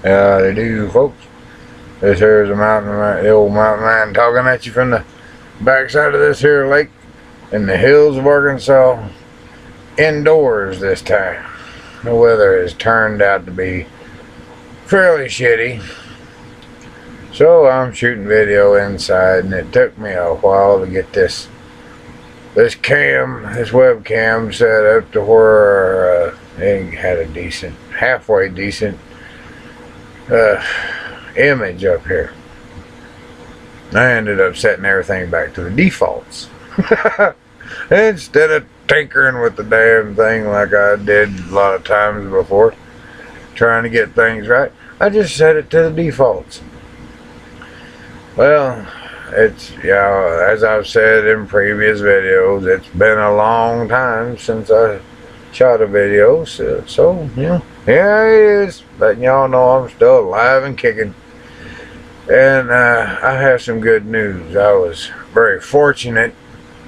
They do, folks. This here is the old mountain man talking at you from the backside of this here lake in the hills of Arkansas. Indoors this time. The weather has turned out to be fairly shitty. So I'm shooting video inside, and it took me a while to get this webcam set up to where it had a halfway decent image up here. I ended up setting everything back to the defaults. Instead of tinkering with the damn thing like I did a lot of times before, trying to get things right, I just set it to the defaults. Well, as I've said in previous videos, it's been a long time since I shot a video, so yeah, it is. Letting y'all know I'm still alive and kicking. And I have some good news. I was very fortunate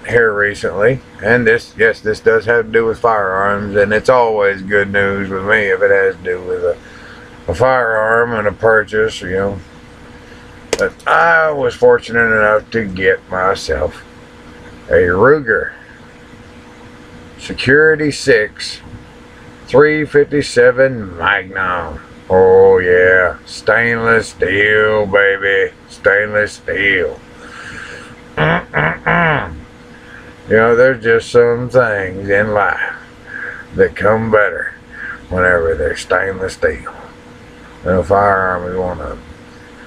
here recently, and this does have to do with firearms, and it's always good news with me if it has to do with a firearm and a purchase, you know. But I was fortunate enough to get myself a Ruger Security 6 357 Magnum. Oh yeah, stainless steel, baby, stainless steel. You know, there's just some things in life that come better whenever they're stainless steel. And a firearm is one of them.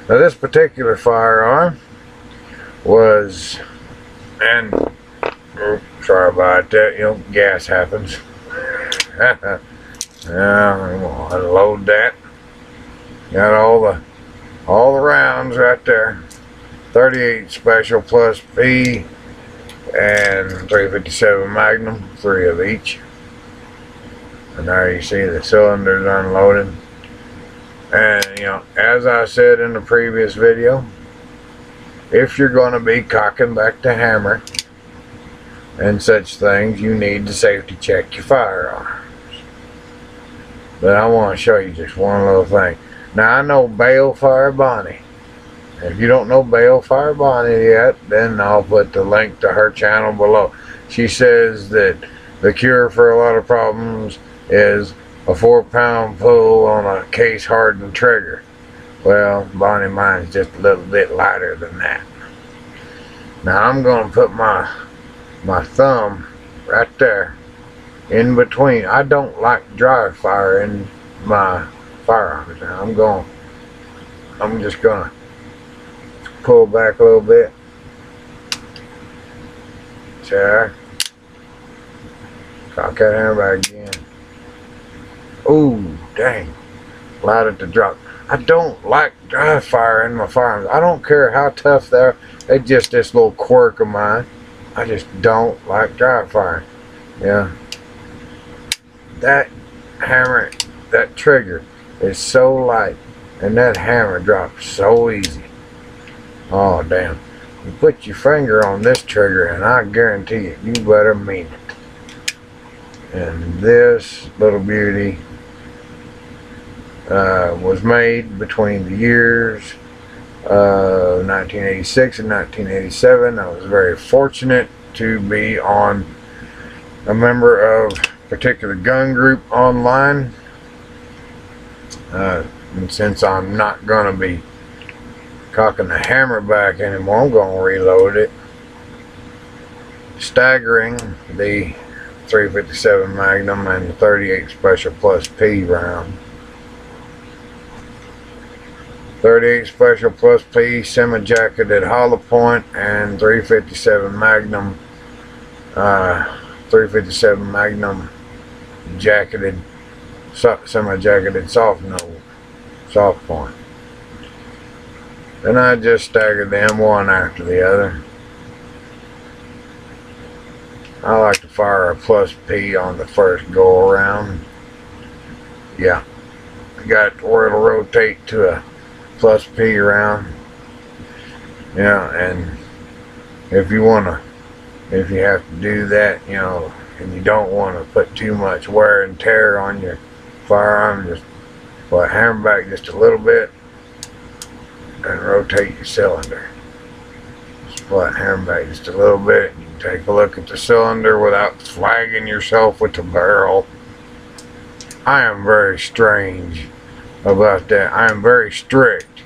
Now this particular firearm was, and sorry about that, you know, gas happens. Yeah, I'm gonna unload that. Got all the rounds right there. 38 Special plus P and 357 Magnum, 3 of each. And there you see the cylinders unloaded. And you know, as I said in the previous video, if you're going to be cocking back to hammer and such things, you need to safety check your firearms. But I want to show you just one little thing. Now I know Balefire Bonnie. If you don't know Balefire Bonnie yet, then I'll put the link to her channel below. She says that the cure for a lot of problems is a 4-pound pull on a case hardened trigger. Well, Bonnie, mine's just a little bit lighter than that. Now I'm going to put my thumb right there in between. I don't like dry fire in my firearms. Now I'm just gonna pull back a little bit. There. Cock that hammer back again. Ooh, dang. Allowed it to drop. I don't like dry fire in my firearms. I don't care how tough they are. It's just this little quirk of mine. I just don't like dry fire. Yeah. That hammer, that trigger is so light, and that hammer drops so easy. Oh, damn. You put your finger on this trigger, and I guarantee you, you better mean it. And this little beauty was made between the years 1986 and 1987. I was very fortunate to be on a member of a particular gun group online. And since I'm not going to be cocking the hammer back anymore, I'm going to reload it, staggering the 357 Magnum and the 38 Special plus P round. 38 Special plus P semi-jacketed hollow point, and 357 Magnum 357 Magnum jacketed, semi-jacketed soft point. And I just staggered them one after the other. I like to fire a plus P on the first go around. Yeah, I got where it'll rotate to a plus P round. Yeah, and if you have to do that, you know, and you don't want to put too much wear and tear on your firearm, just Well, hammer back just a little bit and rotate your cylinder. Split hammer back just a little bit. You can take a look at the cylinder without flagging yourself with the barrel. I am very strange about that. I am very strict.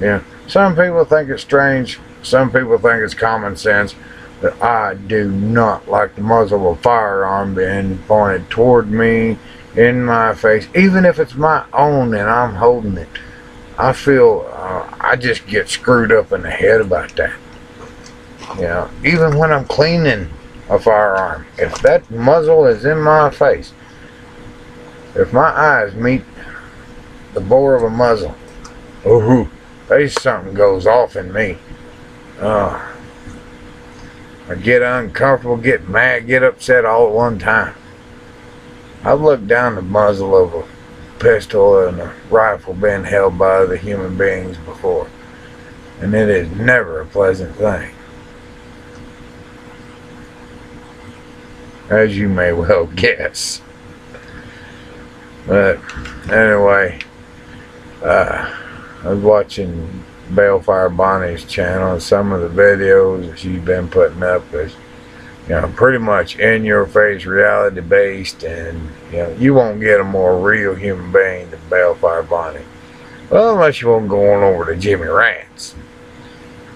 Yeah. Some people think it's strange. Some people think it's common sense. But I do not like the muzzle of a firearm being pointed toward me, in my face, even if it's my own and I'm holding it. I feel I just get screwed up in the head about that. You know, even when I'm cleaning a firearm, if that muzzle is in my face, if my eyes meet the bore of a muzzle, ooh, there's something goes off in me. I get uncomfortable, get mad, get upset all at one time. I've looked down the muzzle of a pistol and a rifle being held by other human beings before, and it is never a pleasant thing, as you may well guess. But anyway, I was watching Balefire Bonnie's channel, and some of the videos that she's been putting up is, you know, pretty much in your face, reality based, and you know, you won't get a more real human being than Balefire Bonnie. Well, unless you want to go on over to Jimmy Rants.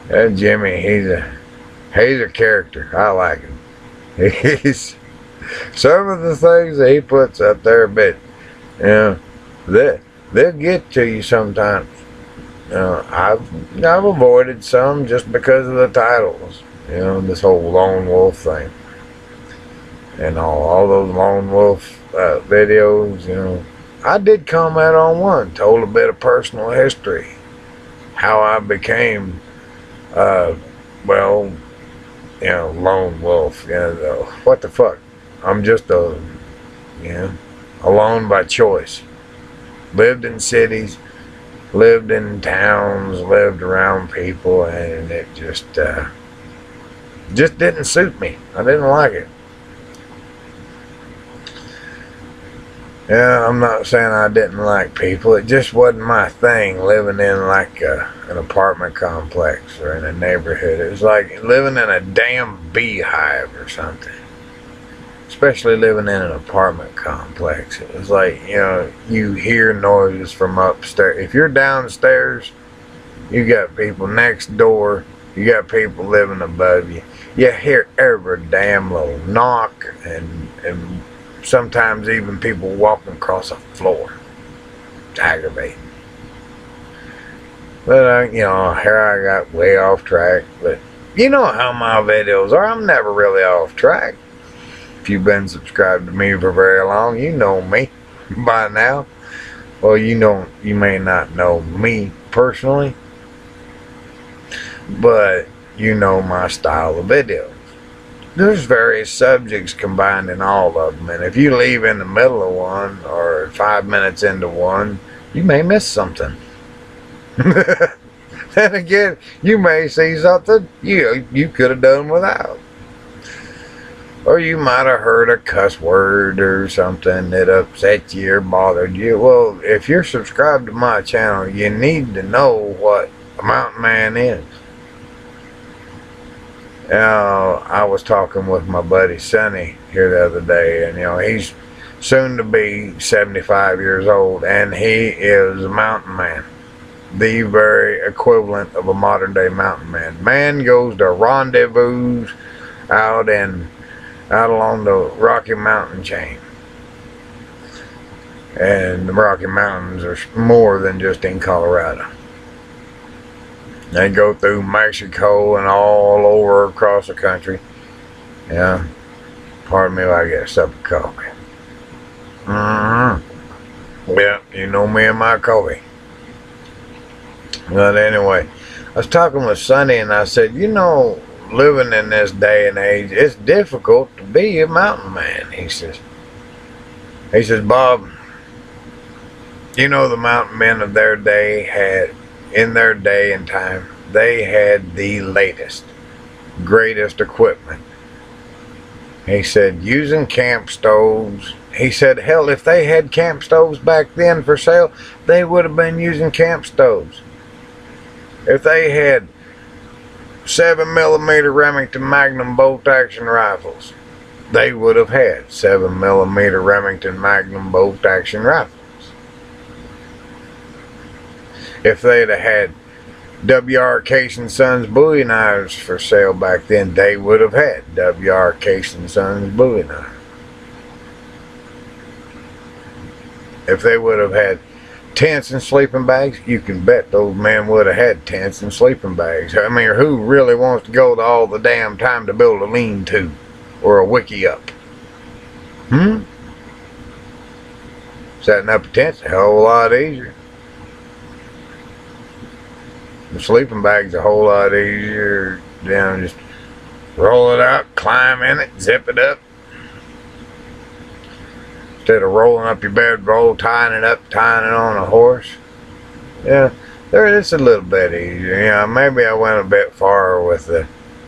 That Jimmy, he's a character. I like him. He's some of the things that he puts up there, but you know, they'll get to you sometimes. I've avoided some just because of the titles. You know, this whole lone wolf thing, and all those lone wolf videos. You know, I did comment on one, told a bit of personal history, how I became, well, you know, lone wolf. You know, what the fuck? I'm just alone by choice. Lived in cities, lived in towns, lived around people, and it just didn't suit me. I didn't like it. Yeah, I'm not saying I didn't like people. It just wasn't my thing, living in like an apartment complex or in a neighborhood. It was like living in a damn beehive or something. Especially living in an apartment complex. It was like, you know, you hear noises from upstairs. If you're downstairs, you got people next door. You got people living above you. You hear every damn little knock, and sometimes even people walking across the floor. It's aggravating. But, you know, here I got way off track. But you know how my videos are. I'm never really off track. If you've been subscribed to me for very long, you know me by now. Well, you may not know me personally, but you know my style of videos. There's various subjects combined in all of them, and if you leave in the middle of one or 5 minutes into one, you may miss something. Then again, you may see something you could have done without. Or you might have heard a cuss word or something that upset you or bothered you. Well, if you're subscribed to my channel, you need to know what a MountainMan is. Now, I was talking with my buddy Sonny here the other day, and you know, he's soon to be 75 years old, and he is a MountainMan. The very equivalent of a modern day MountainMan. Man goes to rendezvous out along the Rocky Mountain chain. And the Rocky Mountains are more than just in Colorado. They go through Mexico and all over across the country. Yeah. Pardon me while I get a cup of coffee. Yeah, you know me and my coffee. But anyway, I was talking with Sonny, and I said, you know, living in this day and age, it's difficult to be a mountain man. He says, Bob, you know, the mountain men of their day had, in their day and time, they had the latest, greatest equipment. He said using camp stoves. He said, hell, if they had camp stoves back then for sale, they would have been using camp stoves. If they had 7mm Remington Magnum bolt-action rifles, they would have had 7mm Remington Magnum bolt-action rifles. If they'd have had W.R. Case & Sons Bowie knives for sale back then, they would have had W.R. Case & Sons Bowie knives. If they would have had tents and sleeping bags, you can bet those men would have had tents and sleeping bags. I mean, who really wants to go to all the damn time to build a lean-to or a wiki-up? Setting up a tent's a hell of a lot easier. The sleeping bag's a whole lot easier. You know, just roll it out, climb in it, zip it up. Instead of rolling up your bedroll, tying it up, tying it on a horse. Yeah, it's a little bit easier. Yeah, maybe I went a bit far with the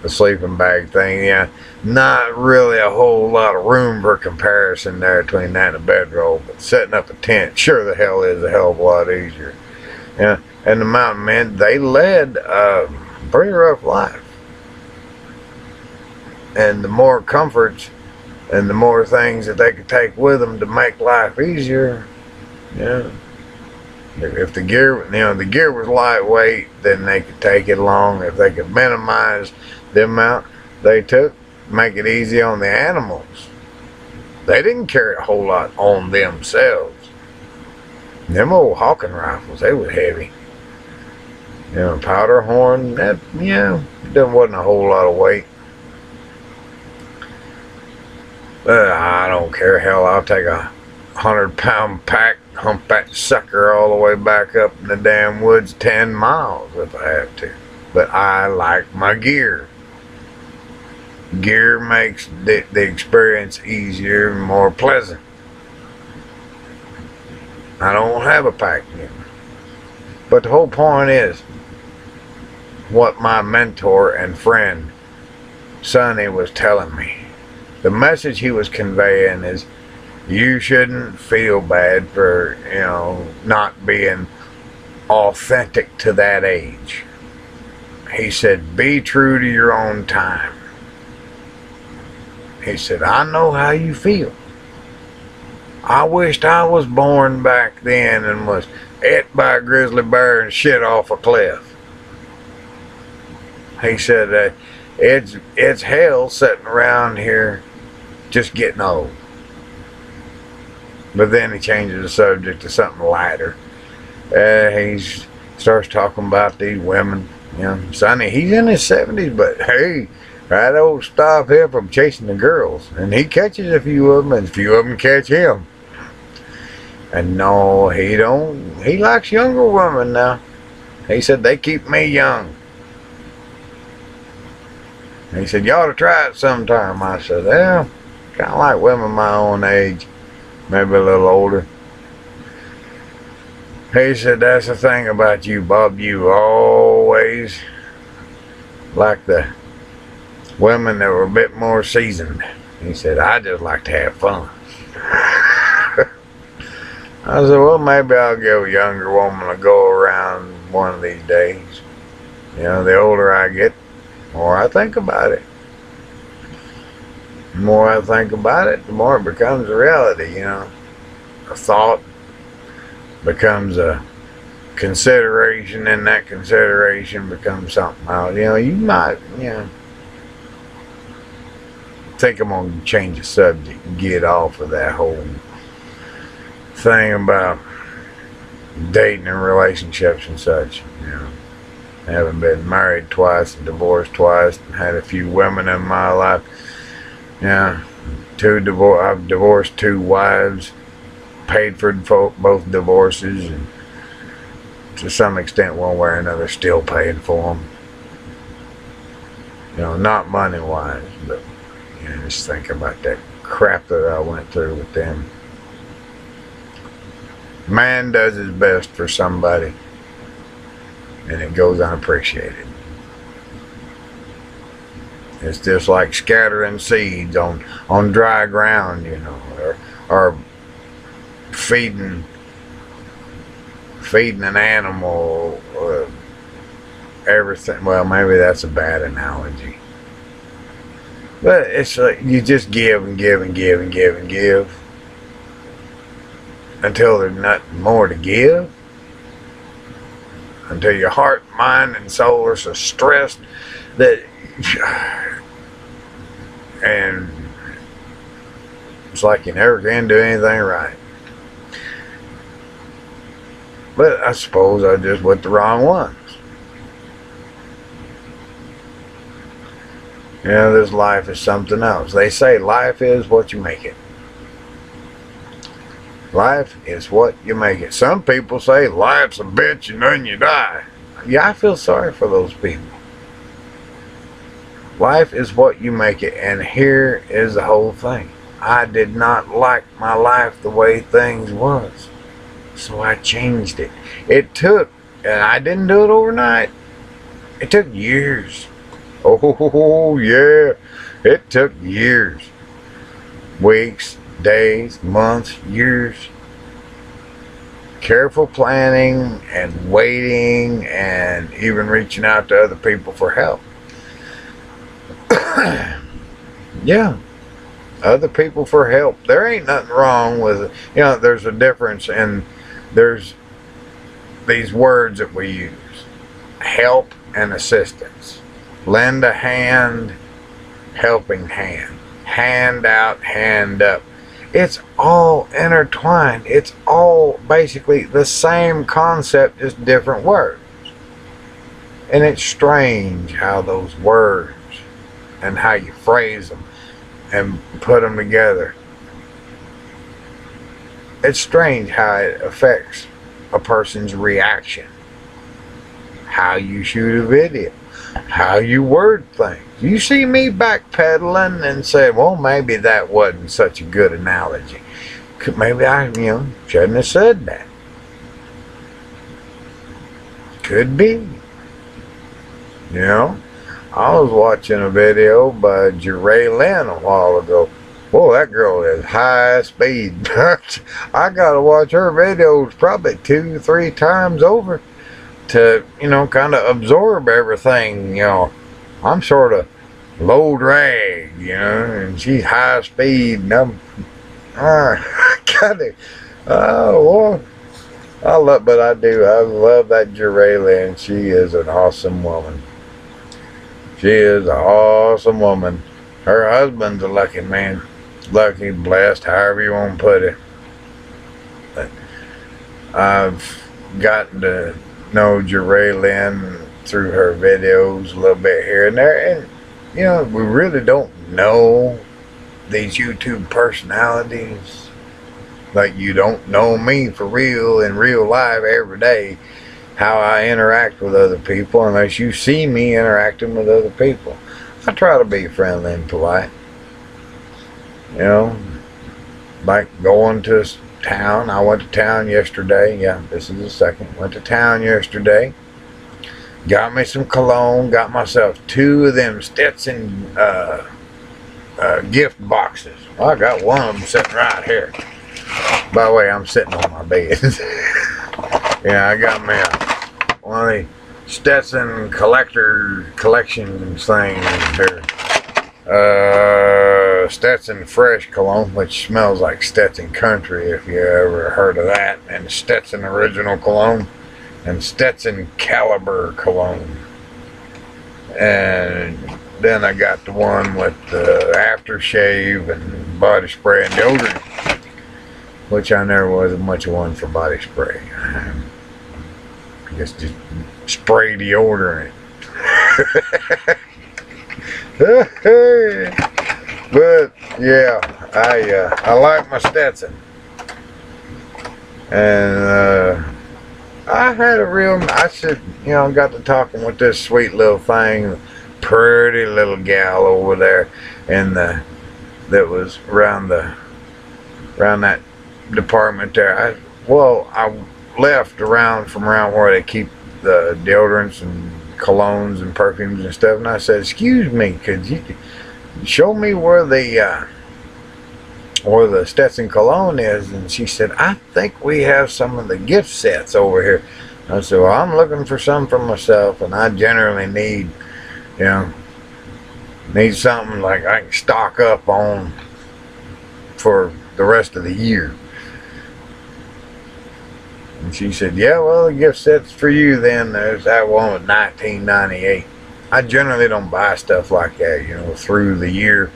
sleeping bag thing. Yeah, not really a whole lot of room for comparison there between that and a bedroll. But setting up a tent sure the hell is a hell of a lot easier. Yeah. And the MountainMan, they led a pretty rough life. And the more comforts and the more things that they could take with them to make life easier, yeah. If the gear, the gear was lightweight, then they could take it along. If they could minimize the amount they took, make it easy on the animals. They didn't carry a whole lot on themselves. Them old hawking rifles, they were heavy. Powder horn, that, it wasn't a whole lot of weight. But I don't care. Hell, I'll take a 100-pound pack, hump that sucker all the way back up in the damn woods 10 miles if I have to. But I like my gear. Gear makes the experience easier and more pleasant. I don't have a pack. But the whole point is, what my mentor and friend Sonny was telling me. The message he was conveying is, you shouldn't feel bad for, not being authentic to that age. He said, be true to your own time. He said, I know how you feel. I wished I was born back then and was ate by a grizzly bear and shit off a cliff. He said that it's hell sitting around here just getting old. But then he changes the subject to something lighter. He starts talking about these women. Sonny, he's in his 70s, but hey, that don't stop him from chasing the girls. And he catches a few of them, and a few of them catch him. And no, he don't. He likes younger women now. He said, they keep me young. He said, you ought to try it sometime. I said, yeah, kind of like women my own age, maybe a little older. He said, that's the thing about you, Bob. You always like the women that were a bit more seasoned. He said, I just like to have fun. I said, well, maybe I'll give a younger woman a go around one of these days. The older I get, the more I think about it. The more I think about it, the more it becomes a reality, A thought becomes a consideration, and that consideration becomes something else. You might, think I'm going to change the subject and get off of that whole thing about dating and relationships and such. Having been married twice and divorced twice, and had a few women in my life. I've divorced 2 wives, paid for both divorces, and to some extent, one way or another, still paying for them. Not money-wise, but just think about that crap that I went through with them. Man does his best for somebody, and it goes unappreciated. It's just like scattering seeds on dry ground, you know, or feeding an animal everything. Well, maybe that's a bad analogy, but it's like you just give and give and give and give and give until there's nothing more to give, until your heart, mind, and soul are so stressed that, and it's like you never can do anything right. But I suppose I just went the wrong ones. You know, this life is something else. They say life is what you make it. Life is what you make it. Some people say life's a bitch and then you die. Yeah, I feel sorry for those people. Life is what you make it, and here is the whole thing. I did not like my life the way things was, so I changed it. It took, and I didn't do it overnight. It took years. Oh yeah, it took years. Weeks, days, months, years. Careful planning and waiting and even reaching out to other people for help. Yeah, other people for help. There ain't nothing wrong with it. You know, there's a difference, and there's these words that we use: help and assistance. Lend a hand, helping hand. Hand out, hand up. It's all intertwined. It's all basically the same concept, just different words. And it's strange how those words and how you phrase them and put them together. It's strange how it affects a person's reaction. How you shoot a video. How you word things. You see me backpedaling and say, well, maybe that wasn't such a good analogy. Maybe I, shouldn't have said that. Could be. I was watching a video by Jeray Lynn a while ago. Whoa, that girl is high speed. I gotta watch her videos probably 2-3 times over to, kind of absorb everything. I'm sort of low drag, and she's high speed, and I'm kind of, well, I love that Jeray Lynn. She is an awesome woman. She is an awesome woman. Her husband's a lucky man. Lucky, blessed, however you want to put it. But I've gotten to know Jeray Lynn through her videos a little bit here and there. And, we really don't know these YouTube personalities. Like, you don't know me for real in real life every day, how I interact with other people, unless you see me interacting with other people. I try to be friendly and polite. Like going to town. I went to town yesterday. Yeah, this is the second. Went to town yesterday. Got me some cologne. Got myself 2 of them Stetson gift boxes. Well, I got one of them sitting right here. By the way, I'm sitting on my bed. Yeah, I got me one of the Stetson collection things here. Stetson Fresh Cologne, which smells like Stetson Country, if you ever heard of that, and Stetson Original Cologne, and Stetson Caliber Cologne. And then I got the one with the aftershave and body spray and deodorant, which I never was much of one for body spray. I guess just spray deodorant. But yeah, I like my Stetson, and I had got to talking with this sweet little thing, pretty little gal over there, that was around that department there. I left from around where they keep the deodorants and colognes and perfumes and stuff. And I said, excuse me, could you show me where the Stetson cologne is? And she said, I think we have some of the gift sets over here. I said, well, I'm looking for some for myself, and I generally need, you know, need something like I can stock up on for the rest of the year. And she said, yeah, well, the gift set's for you then. There's that one with $19.98. I generally don't buy stuff like that, you know, through the year.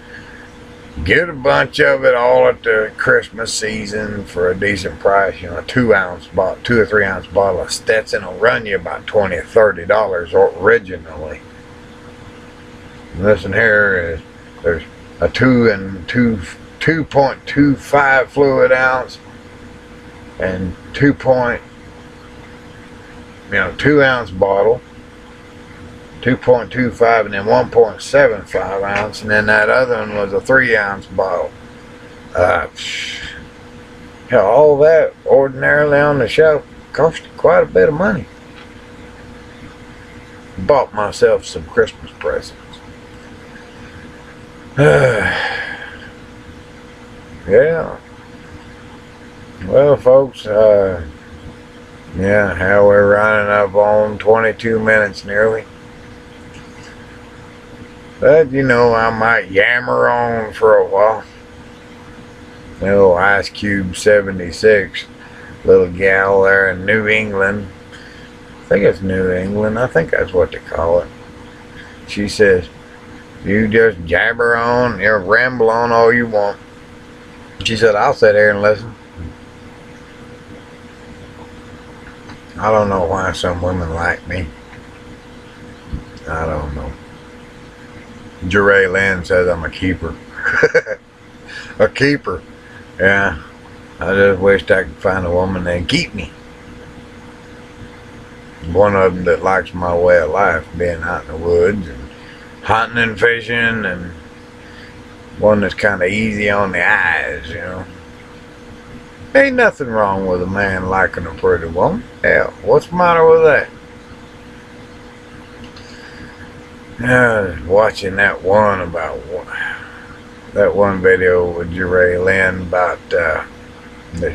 Get a bunch of it all at the Christmas season for a decent price. You know, a 2 or 3 ounce bottle of Stetson will run you about $20 or $30 originally. And listen here, there's a 2.25 fluid ounce and 2 ounce bottle, 2.25, and then 1.75 ounce, and then that other one was a 3 ounce bottle. Hell, all that ordinarily on the shelf cost quite a bit of money. Bought myself some Christmas presents. Yeah. Well, folks, yeah, how we're running up on 22 minutes nearly. But, you know, I might yammer on for a while. Little Ice Cube 76, little gal there in New England. I think it's New England. I think that's what they call it. She says, you just jabber on, you ramble on all you want. She said, I'll sit here and listen. I don't know why some women like me. I don't know. Jeray Lynn says I'm a keeper. A keeper. Yeah. I just wished I could find a woman that'd keep me. One of them that likes my way of life, being out in the woods and hunting and fishing, and one that's kind of easy on the eyes, you know. Ain't nothing wrong with a man liking a pretty woman. Hell, what's the matter with that? I was watching that one video with Jeray Lynn about that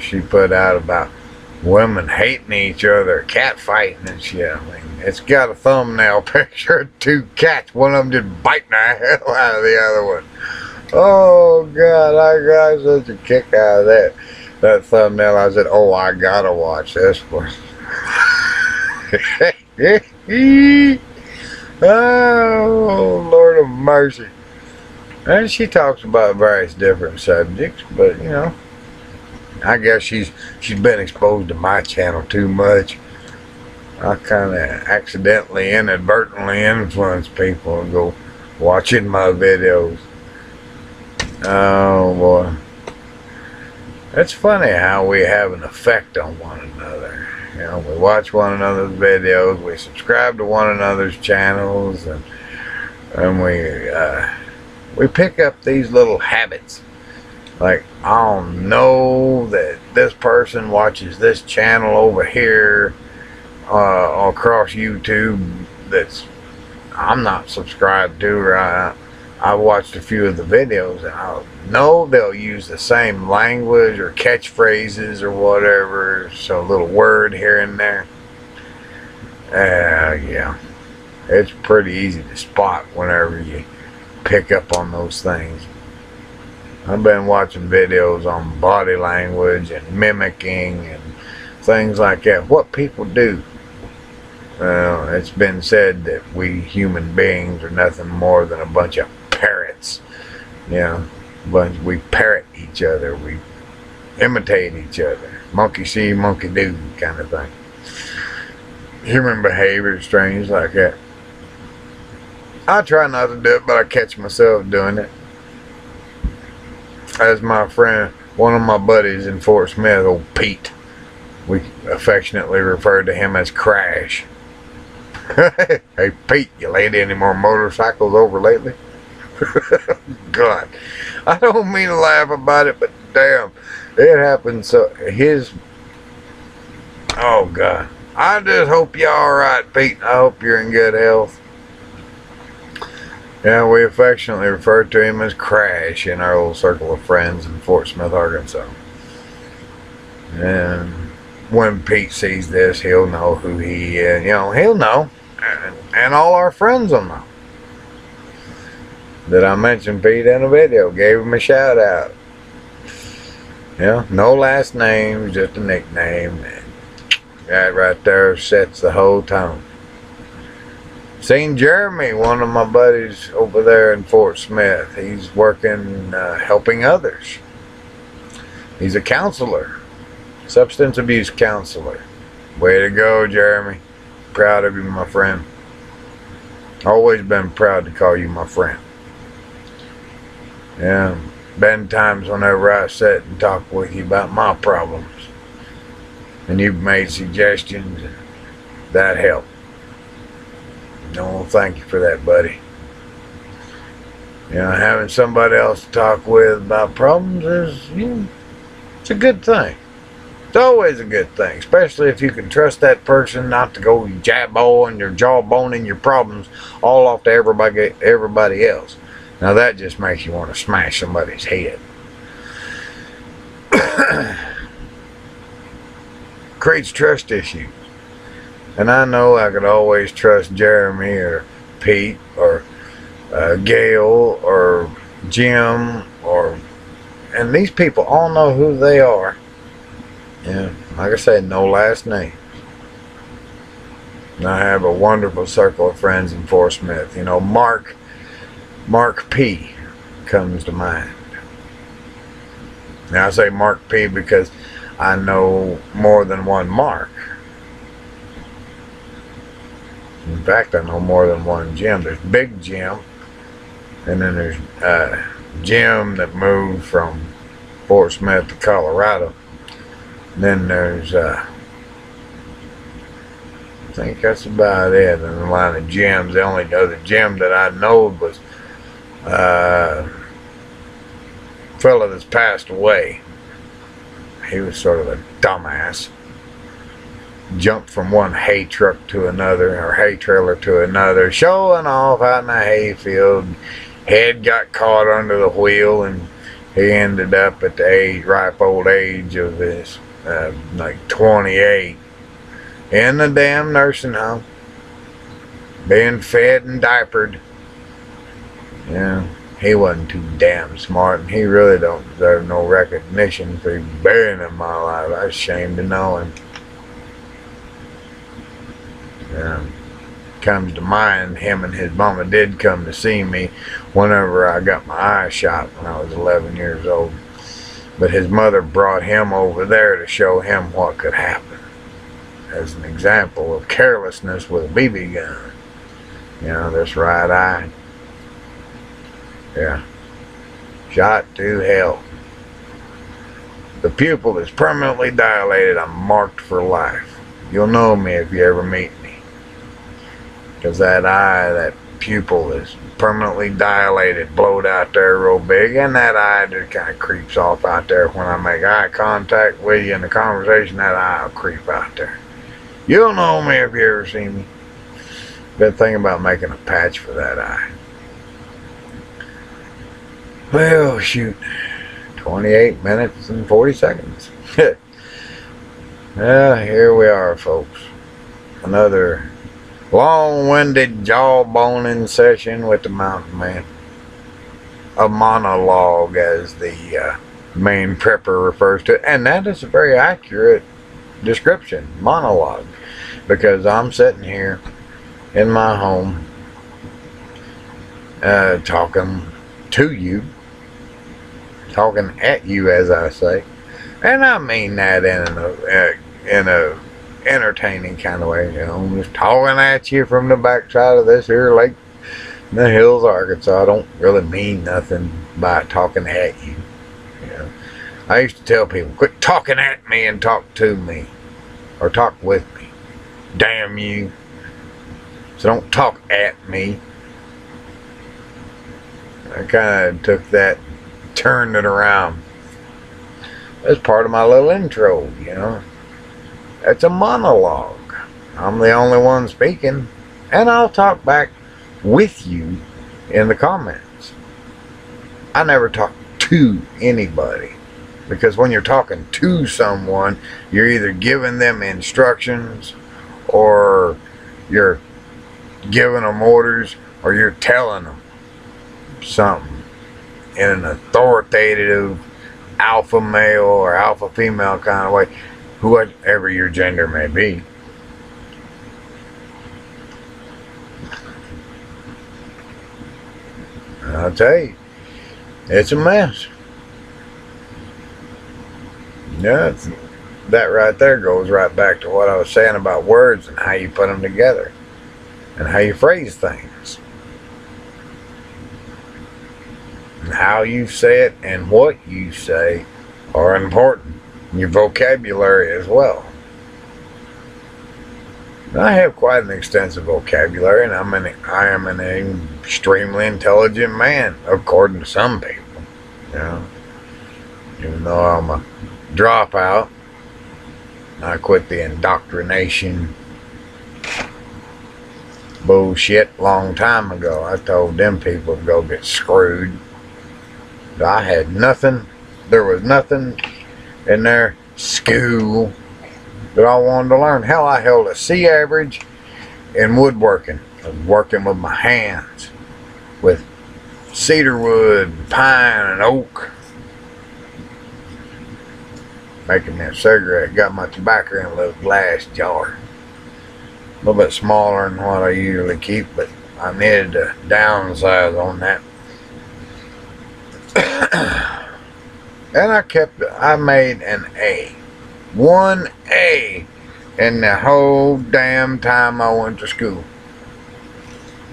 she put out about women hating each other, cat fighting and shit. I mean, it's got a thumbnail picture of 2 cats. One of them just biting the hell out of the other one. Oh God, I got such a kick out of that thumbnail. I said, oh, I gotta watch this one. Oh, Lord of mercy. And she talks about various different subjects, but you know, I guess she's been exposed to my channel too much. I kind of accidentally, inadvertently influence people and go watching my videos. Oh boy. It's funny how we have an effect on one another. You know, we watch one another's videos, we subscribe to one another's channels, and we pick up these little habits. Like, I'll know that this person watches this channel over here across YouTube that's I'm not subscribed to, or I watched a few of the videos, and I'll know they'll use the same language or catchphrases or whatever, so a little word here and there. Yeah, it's pretty easy to spot whenever you pick up on those things. I've been watching videos on body language and mimicking and things like that. What people do. Well, it's been said that we human beings are nothing more than a bunch of parrots. You know, we parrot each other. We imitate each other. Monkey see, monkey do kind of thing. Human behavior is strange like that. I try not to do it, but I catch myself doing it. As my friend, one of my buddies in Fort Smith, old Pete, we affectionately refer to him as Crash. Hey Pete, you laid any more motorcycles over lately? God, I don't mean to laugh about it, but damn, it happened. So oh God, I just hope you're alright, Pete. I hope you're in good health. Yeah, we affectionately refer to him as Crash in our little circle of friends in Fort Smith, Arkansas. And when Pete sees this, he'll know who he is. You know, he'll know. And all our friends will know that I mentioned Pete in a video. Gave him a shout out. Yeah, no last name, just a nickname. And that right there sets the whole tone. Seen Jeremy, one of my buddies over there in Fort Smith. He's working, helping others. He's a counselor, substance abuse counselor. Way to go, Jeremy. Proud of you, my friend. Always been proud to call you my friend. Yeah, been times whenever I sit and talk with you about my problems, and you've made suggestions that help. No, thank you for that, buddy. You know, having somebody else to talk with about problems is, you know, it's a good thing. It's always a good thing, especially if you can trust that person not to go jawboning your jawboning your problems all off to everybody else. Now that just makes you want to smash somebody's head. Creates trust issues. And I know I could always trust Jeremy or Pete or Gail or Jim and these people all know who they are. Yeah, like I said, no last name. And I have a wonderful circle of friends in Fort Smith. You know, Mark P comes to mind. Now I say Mark P because I know more than one Mark. In fact, I know more than one Jim. There's Big Jim, and then there's Jim that moved from Fort Smith to Colorado. And then there's, I think that's about it in the line of Jims. The only other Jim that I know was a fella that's passed away. He was sort of a dumbass. Jumped from one hay truck to another, or hay trailer to another, showing off out in the hayfield. Head got caught under the wheel, and he ended up at the ripe old age of his like 28 in the damn nursing home, being fed and diapered. Yeah, he wasn't too damn smart, and he really don't deserve no recognition for being in my life. I was ashamed to know him. Comes to mind, him and his mama did come to see me whenever I got my eye shot when I was 11 years old. But his mother brought him over there to show him what could happen, as an example of carelessness with a BB gun. You know, this right eye. Yeah. Shot to hell. The pupil is permanently dilated. I'm marked for life. You'll know me if you ever meet me. Because that eye, that pupil is permanently dilated, blowed out there real big, and that eye just kind of creeps off out there. When I make eye contact with you in the conversation, that eye will creep out there. You'll know me if you ever see me. Been thinking about making a patch for that eye. Well, shoot. 28 minutes and 40 seconds. Well, here we are, folks. Another long-winded jaw-boning session with the MountainMan. A monologue, as the main prepper refers to it. And that is a very accurate description, monologue. Because I'm sitting here in my home talking to you. Talking at you, as I say. And I mean that in a entertaining kind of way, you know, just talking at you from the backside of this here lake in the hills of Arkansas. I don't really mean nothing by talking at you. You know, I used to tell people, quit talking at me and talk to me, or talk with me. Damn you. So don't talk at me. I kind of took that, turned it around. That's part of my little intro, you know. That's a monologue. I'm the only one speaking, and I'll talk back with you in the comments. I never talk to anybody, because when you're talking to someone, you're either giving them instructions, or you're giving them orders, or you're telling them something in an authoritative alpha male or alpha female kind of way, whatever your gender may be. I'll tell you, it's a mess. Yeah, that right there goes right back to what I was saying about words and how you put them together and how you phrase things and how you say it and what you say are important. Your vocabulary as well. I have quite an extensive vocabulary, and I am an extremely intelligent man, according to some people. You know, even though I'm a dropout, I quit the indoctrination bullshit long time ago. I told them people to go get screwed. I had nothing. There was nothing in their school that I wanted to learn. Hell, I held a C average in woodworking. I was working with my hands, with cedar wood, pine, and oak. Making me a cigarette. Got my tobacco in a little glass jar. A little bit smaller than what I usually keep, but I needed to downsize on that. And I made an A. 1A in the whole damn time I went to school.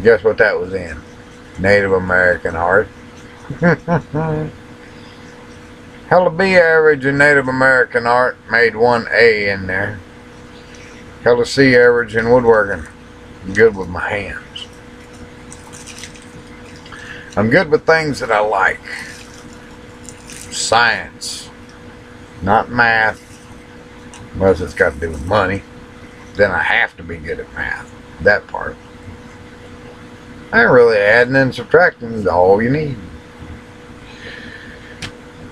Guess what that was in? Native American art. Hell, a B average in Native American art made 1A in there. Hell, a C average in woodworking. I'm good with my hands. I'm good with things that I like. Science, not math. Unless it's got to do with money, then I have to be good at math. That part. I ain't really adding and subtracting is all you need.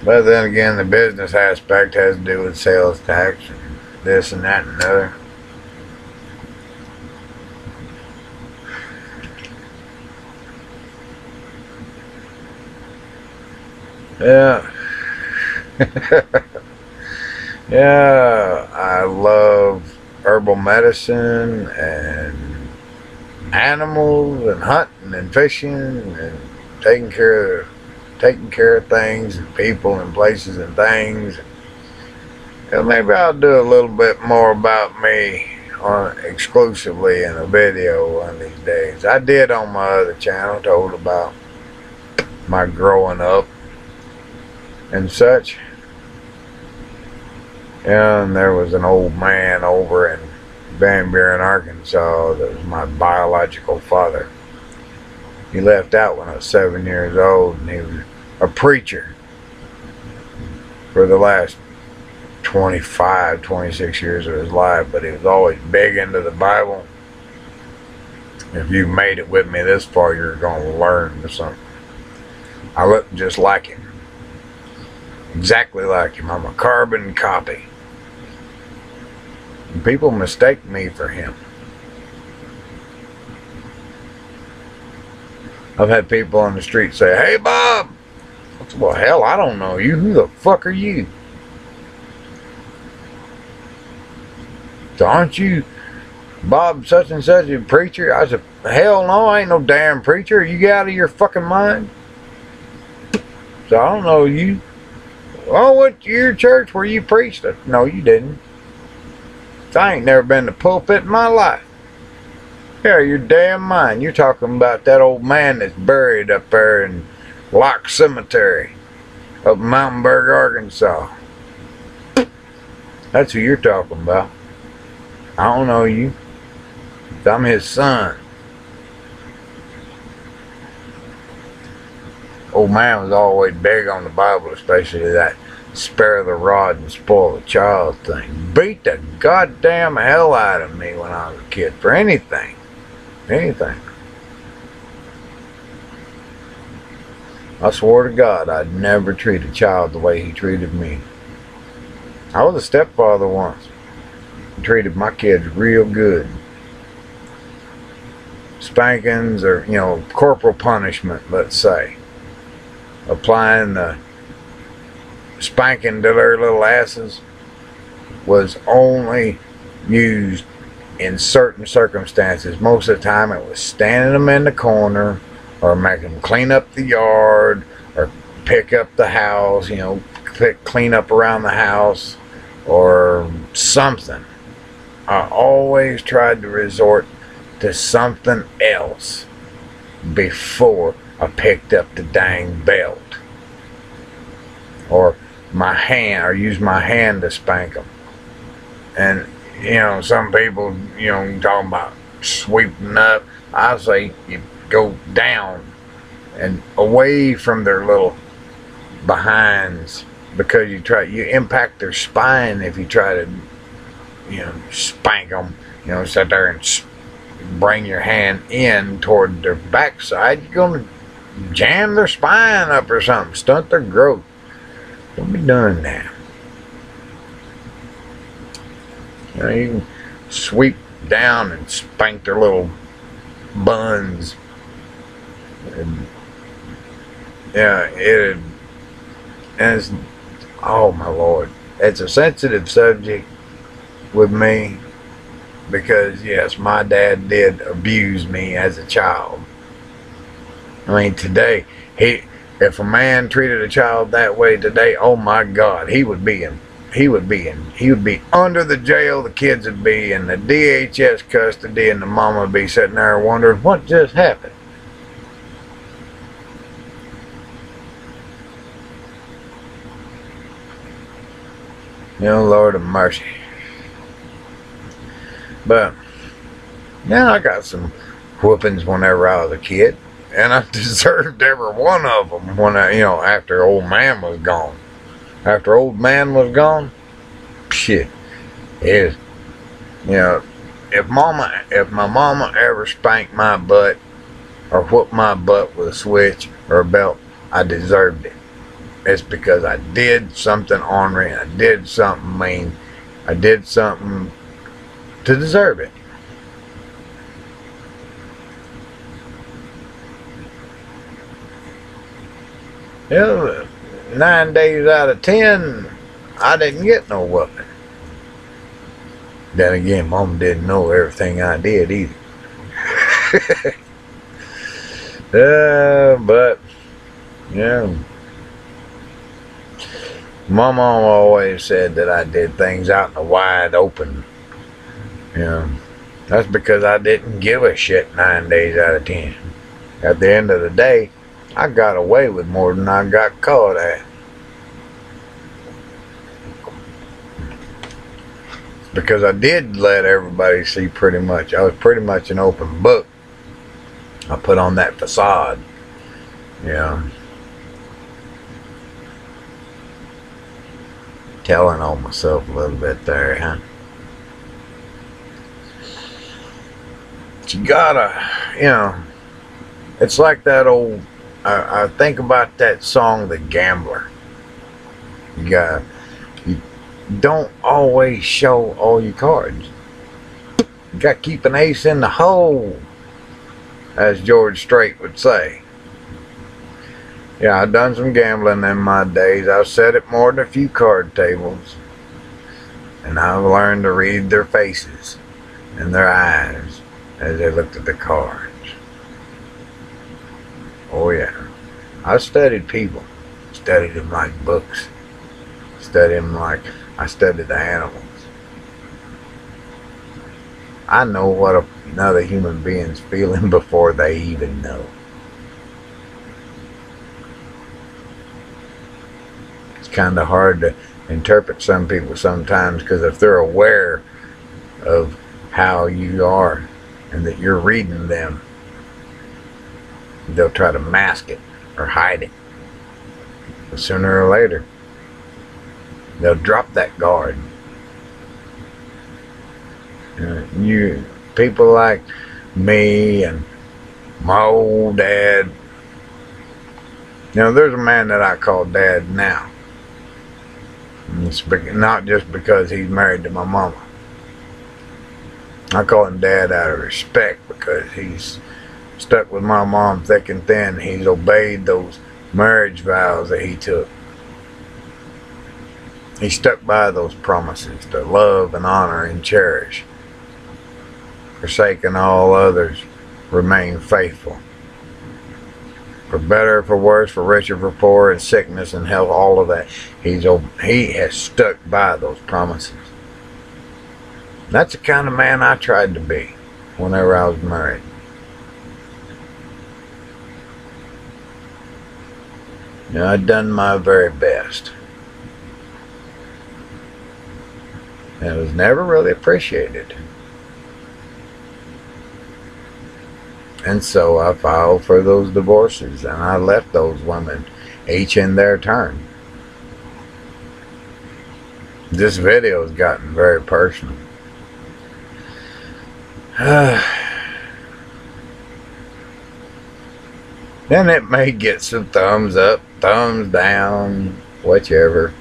But then again, the business aspect has to do with sales tax and this and that and another. Yeah. Yeah, I love herbal medicine and animals and hunting and fishing and taking care of things and people and places and things. And maybe I'll do a little bit more about me exclusively in a video one of these days. I did on my other channel, told about my growing up and such. And there was an old man over in Van Buren, Arkansas that was my biological father. He left out when I was 7 years old, and he was a preacher for the last 25, 26 years of his life, but he was always big into the Bible. If you've made it with me this far, you're going to learn something. I look just like him. Exactly like him. I'm a carbon copy. And people mistake me for him. I've had people on the street say, "Hey, Bob." I said, "Well, hell, I don't know you. Who the fuck are you?" "So aren't you Bob such and such a preacher?" I said, "Hell no, I ain't no damn preacher. You out of your fucking mind?" "So I don't know you." "Oh, went to your church where you preached?" I said, "No, you didn't." "So I ain't never been to pulpit in my life." "Yeah, you're damn mind. You're talking about that old man that's buried up there in Lock Cemetery up in Mountainburg, Arkansas. That's who you're talking about. I don't know you. I'm his son." Old man was always big on the Bible, especially that spare the rod and spoil the child thing beat the goddamn hell out of me when I was a kid for anything. Anything. I swore to God I'd never treat a child the way he treated me. I was a stepfather once. I treated my kids real good. Spankings or, you know, corporal punishment, let's say. Applying the spanking to their little asses was only used in certain circumstances. Most of the time it was standing them in the corner or making them clean up the yard or pick up the house, you know, clean up around the house or something. I always tried to resort to something else before I picked up the dang belt or my hand, or use my hand to spank them. And you know, some people, you know, talking about sweeping up. I say you go down and away from their little behinds, because you impact their spine if you try to, you know, spank them. You know, sit there and bring your hand in toward their backside. You're gonna jam their spine up or something, stunt their growth. Don't be doing that. You know, you can sweep down and spank their little buns. And yeah, it's, oh my Lord. It's a sensitive subject with me because, yes, my dad did abuse me as a child. I mean, today, if a man treated a child that way today, oh my God, he would be under the jail. The kids would be in the DHS custody, and the mama would be sitting there wondering what just happened. You know, Lord of mercy. But now I got some whoopings whenever I was a kid, and I deserved every one of them when after old man was gone. After old man was gone, shit, is, you know, if my mama ever spanked my butt or whooped my butt with a switch or a belt, I deserved it. It's because I did something ornery, I did something mean, I did something to deserve it. You know, 9 days out of 10, I didn't get no whooping. Then again, Mom didn't know everything I did either. But, yeah. My mom always said that I did things out in the wide open. You know, that's because I didn't give a shit 9 days out of 10. At the end of the day, I got away with more than I got caught at. Because I did let everybody see pretty much. I was pretty much an open book. I put on that facade. You know. Telling on myself a little bit there, huh? But you gotta, you know, it's like that old, I think about that song, The Gambler. You don't always show all your cards. You got to keep an ace in the hole, as George Strait would say. Yeah, I've done some gambling in my days. I've sat at more than a few card tables. And I've learned to read their faces and their eyes as they looked at the cards. Oh yeah. I studied people. Studied them like books. Studied them like I studied the animals. I know what another human being's feeling before they even know. It's kind of hard to interpret some people sometimes, because if they're aware of how you are and that you're reading them, they'll try to mask it or hide it. But sooner or later, They'll drop that guard. You people like me and my old dad. You know, there's a man that I call Dad now. And it's not just because he's married to my mama. I call him Dad out of respect because he's stuck with my mom thick and thin. He's obeyed those marriage vows that he took. He stuck by those promises to love and honor and cherish. Forsaking all others, remain faithful. For better, for worse, for richer, for poorer, in sickness and health, all of that. He has stuck by those promises. That's the kind of man I tried to be whenever I was married. You know, I'd done my very best. And it was never really appreciated. And so I filed for those divorces, and I left those women each in their turn. This video has gotten very personal. Then it may get some thumbs up, thumbs down, whichever.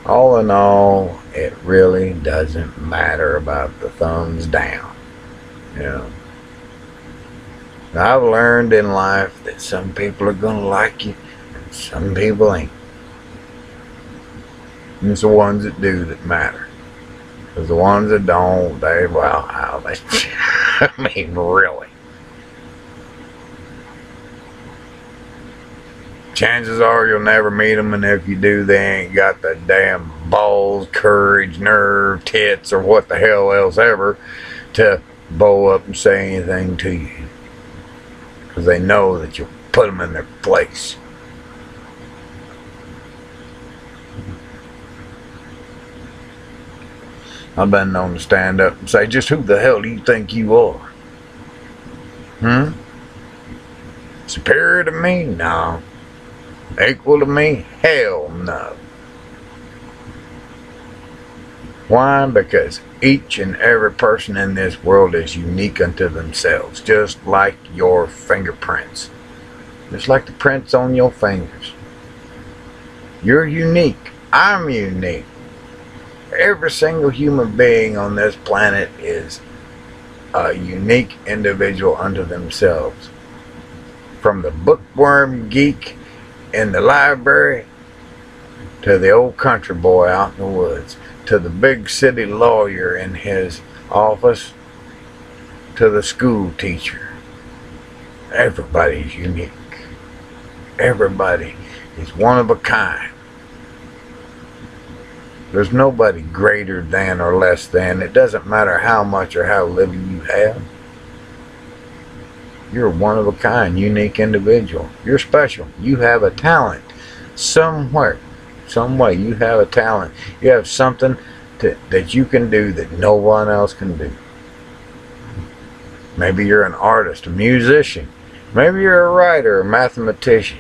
All in all, it really doesn't matter about the thumbs down. You know, I've learned in life that some people are going to like you and some people ain't. And it's the ones that do that matter. Because the ones that don't, I mean, really. Chances are you'll never meet them, and if you do, they ain't got the damn balls, courage, nerve, tits, or what the hell else ever to bow up and say anything to you. Because they know that you'll put them in their place. I've been known to stand up and say, just who the hell do you think you are? Superior to me? No. Equal to me? Hell no. Why? Because each and every person in this world is unique unto themselves, just like your fingerprints. Just like the prints on your fingers. You're unique. I'm unique. Every single human being on this planet is a unique individual unto themselves. From the bookworm geek in the library, to the old country boy out in the woods, to the big city lawyer in his office, to the school teacher. Everybody's unique. Everybody is one of a kind. There's nobody greater than or less than. It doesn't matter how much or how little you have. You're one of a kind, unique individual. You're special. You have a talent. Somewhere, some way, you have a talent. You have something that you can do that no one else can do. Maybe you're an artist, a musician. Maybe you're a writer, a mathematician.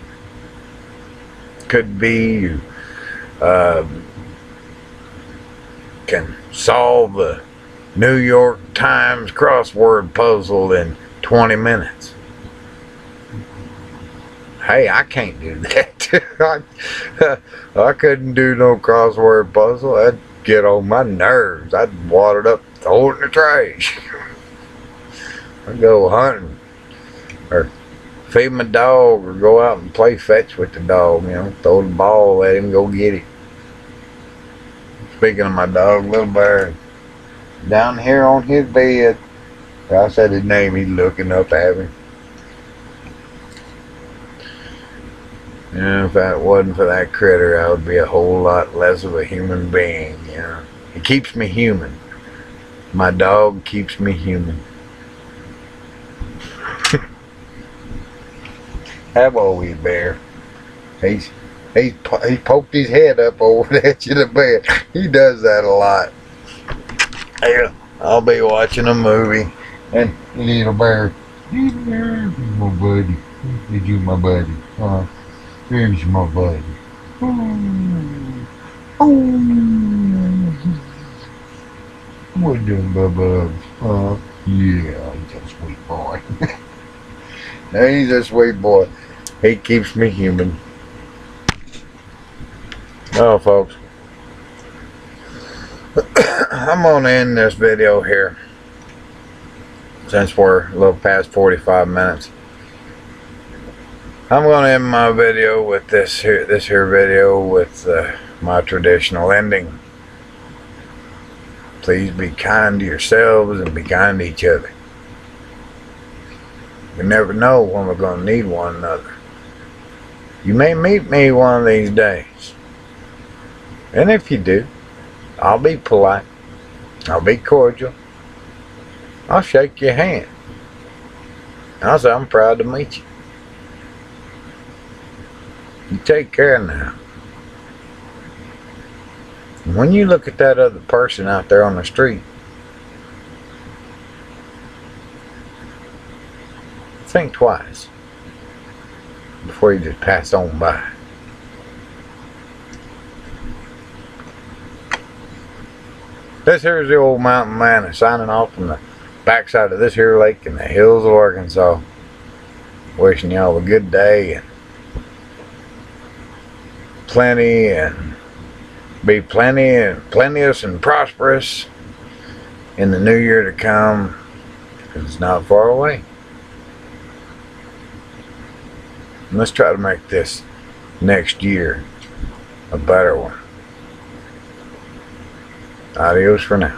Could be you can solve the New York Times crossword puzzle in 20 minutes. Hey, I can't do that. I couldn't do no crossword puzzle. I'd get on my nerves. I'd wad it up, throw it in the trash. I'd go hunting or feed my dog or go out and play fetch with the dog, you know, throw the ball, let him go get it. Speaking of my dog, Little Bear, down here on his bed, I said his name, he's looking up at me. And if that wasn't for that critter, I would be a whole lot less of a human being, you know. It keeps me human. My dog keeps me human. How about we, Bear? He poked his head up over the edge of the bed. He does that a lot. Yeah, I'll be watching a movie, and Little Bear, my buddy. Did you, my buddy? Here's my buddy. What you doing, Bubba? Yeah, he's a sweet boy. He's a sweet boy. He keeps me human. Oh, folks. I'm gonna end this video here, since we're a little past 45 minutes. I'm gonna end my video with this here video with my traditional ending. Please be kind to yourselves and be kind to each other. We never know when we're gonna need one another. You may meet me one of these days, and if you do, I'll be polite. I'll be cordial. I'll shake your hand. I'll say I'm proud to meet you. You take care now. When you look at that other person out there on the street, think twice before you just pass on by. This here's the old mountain man signing off from the backside of this here lake in the hills of Arkansas. Wishing y'all a good day and plenty, and be plenty and plenteous and prosperous in the new year to come, because it's not far away. And let's try to make this next year a better one. Adios for now.